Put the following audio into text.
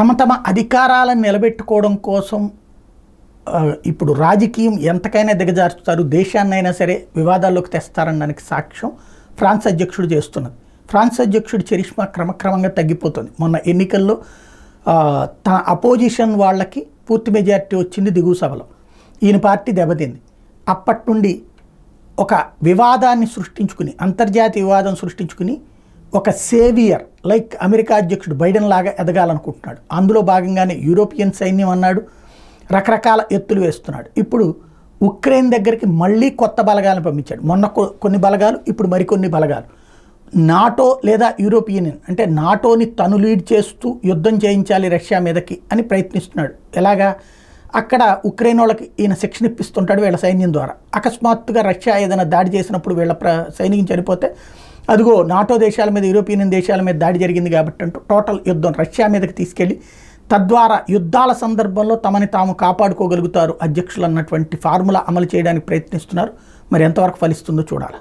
తమ తమ అధికారాలను నిలబెట్టుకోవడం కోసం ఇప్పుడు రాజకీయం ఎంతకైనా దిగజారుస్తారు, దేశాన్నైనా సరే వివాదాల్లోకి తెస్తారనడానికి సాక్ష్యం ఫ్రాన్స్ అధ్యక్షుడు చేస్తున్నది. ఫ్రాన్స్ అధ్యక్షుడి చరిష్మా క్రమక్రమంగా తగ్గిపోతుంది. మొన్న ఎన్నికల్లో తన అపోజిషన్ వాళ్ళకి పూర్తి మెజారిటీ వచ్చింది దిగువ సభలో, ఈయన పార్టీ దెబ్బతింది. అప్పటి నుండి ఒక వివాదాన్ని సృష్టించుకుని, అంతర్జాతీయ వివాదం సృష్టించుకుని ఒక సేవియర్ లైక్ అమెరికా అధ్యక్షుడు బైడెన్ లాగా ఎదగాలనుకుంటున్నాడు. అందులో భాగంగానే యూరోపియన్ సైన్యం అన్నాడు, రకరకాల ఎత్తులు వేస్తున్నాడు. ఇప్పుడు ఉక్రెయిన్ దగ్గరికి మళ్ళీ కొత్త బలగాలను పంపించాడు. మొన్న కొన్ని బలగాలు, ఇప్పుడు మరికొన్ని బలగాలు. నాటో లేదా యూరోపియన్ యూనియన్ అంటే నాటోని తను లీడ్ చేస్తూ యుద్ధం చేయించాలి రష్యా మీదకి అని ప్రయత్నిస్తున్నాడు. ఎలాగా? అక్కడ ఉక్రెయిన్ వాళ్ళకి ఈయన శిక్షణ ఇప్పిస్తుంటాడు వీళ్ళ సైన్యం ద్వారా. అకస్మాత్తుగా రష్యా ఏదైనా దాడి చేసినప్పుడు వీళ్ళ సైనికులు చనిపోతే అదిగో నాటో దేశాల మీద, యూరోపియన్ దేశాల మీద దాడి జరిగింది కాబట్టి అంటూ టోటల్ యుద్ధం రష్యా మీదకి తీసుకెళ్ళి తద్వారా యుద్ధాల సందర్భంలో తమని తాము కాపాడుకోగలుగుతారు అధ్యక్షులు అన్నటువంటి ఫార్ములా అమలు చేయడానికి ప్రయత్నిస్తున్నారు. మరి ఎంతవరకు ఫలిస్తుందో చూడాలి.